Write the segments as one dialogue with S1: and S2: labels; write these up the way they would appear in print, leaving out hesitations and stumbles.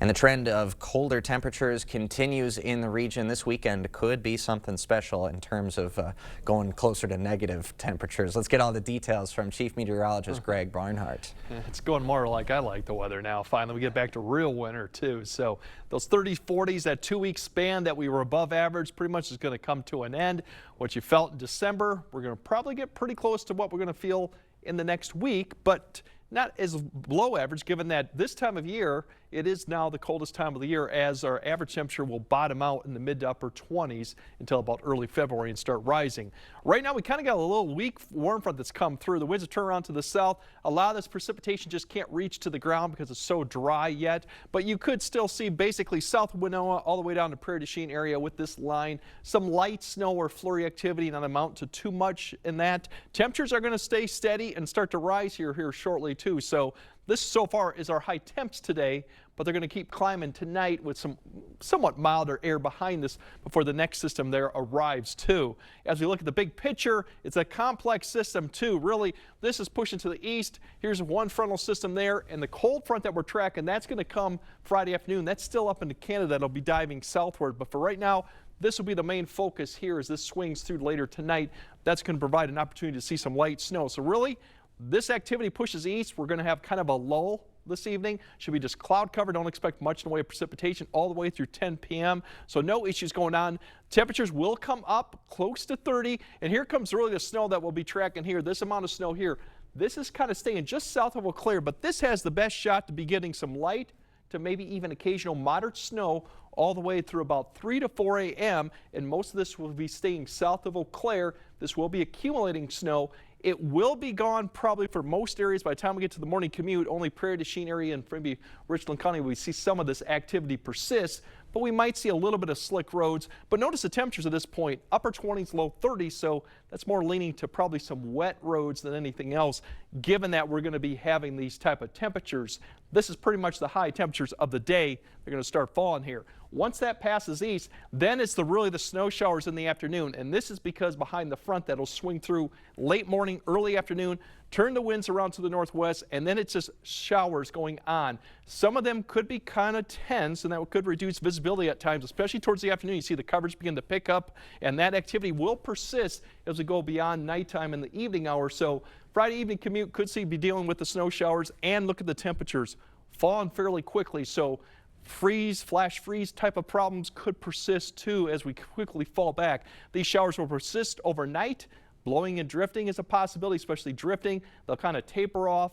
S1: And the trend of colder temperatures continues in the region. This weekend could be something special in terms of going closer to negative temperatures. Let's get all the details from Chief Meteorologist Greg Barnhart.
S2: It's going more like I like the weather now. Finally, we get back to real winter, too. So those 30s, 40s, that 2-week span that we were above average pretty much is going to come to an end. What you felt in December, we're going to probably get pretty close to what we're going to feel in the next week, but not as below average, given that this time of year, it is now the coldest time of the year, as our average temperature will bottom out in the mid to upper 20s until about early February and start rising. Right now, we kind of got a little weak warm front that's come through. The winds have turned around to the south. A lot of this precipitation just can't reach to the ground because it's so dry yet, but you could still see basically south of Winona all the way down to Prairie du Chien area with this line. Some light snow or flurry activity, not amount to too much in that. Temperatures are going to stay steady and start to rise here shortly too. So this so far is our high temps today, but they're going to keep climbing tonight with some somewhat milder air behind this before the next system there arrives too. As we look at the big picture, it's a complex system too. Really, this is pushing to the east. Here's one frontal system there, and the cold front that we're tracking, that's going to come Friday afternoon. That's still up into Canada. It'll be diving southward, but for right now, this will be the main focus here as this swings through later tonight. That's going to provide an opportunity to see some light snow. So really, this activity pushes east. We're going to have kind of a lull this evening. Should be just cloud cover. Don't expect much in the way of precipitation all the way through 10 p.m. So no issues going on. Temperatures will come up close to 30. And here comes really the snow that we'll be tracking here. This amount of snow here. This is kind of staying just south of Eau Claire, but this has the best shot to be getting some light to maybe even occasional moderate snow all the way through about 3 to 4 a.m. And most of this will be staying south of Eau Claire. This will be accumulating snow. It will be gone probably for most areas by the time we get to the morning commute. Only Prairie du Chien area and maybe Richland County, we see some of this activity persist, but we might see a little bit of slick roads. But notice the temperatures at this point, upper 20s, low 30s, so that's more leaning to probably some wet roads than anything else, given that we're going to be having these type of temperatures. This is pretty much the high temperatures of the day. They're going to start falling here. Once that passes east, then it's really the snow showers in the afternoon, and this is because behind the front that'll swing through late morning, early afternoon, turn the winds around to the northwest, and then it's just showers going on. Some of them could be kind of tense, and that could reduce visibility at times, especially towards the afternoon. You see the coverage begin to pick up, and that activity will persist as we go beyond nighttime in the evening hours. So Friday evening commute could be dealing with the snow showers, and look at the temperatures falling fairly quickly. So flash freeze type of problems could persist too as we quickly fall back. These showers will persist overnight. Blowing and drifting is a possibility, especially drifting. They'll kind of taper off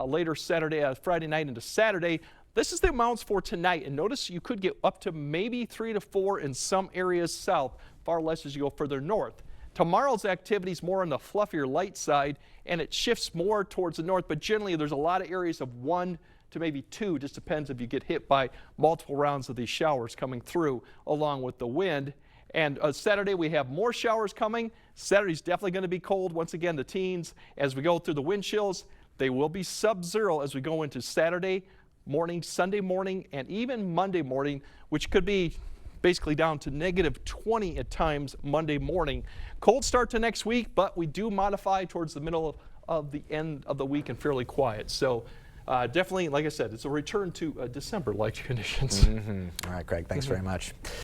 S2: later Friday night into Saturday. This is the amounts for tonight, and notice you could get up to maybe 3 to 4 in some areas south, far less as you go further north. Tomorrow's activity is more on the fluffier light side, and it shifts more towards the north, but generally there's a lot of areas of 1 to maybe 2, just depends if you get hit by multiple rounds of these showers coming through along with the wind. And Saturday we have more showers coming. Saturday's definitely going to be cold. Once again, the teens, as we go through the wind chills, they will be sub-zero as we go into Saturday morning, Sunday morning, and even Monday morning, which could be basically down to negative 20 at times Monday morning. Cold start to next week, but we do modify towards the middle of the end of the week and fairly quiet. So definitely, like I said, it's a return to December-like conditions.
S1: All right, Greg, thanks very much.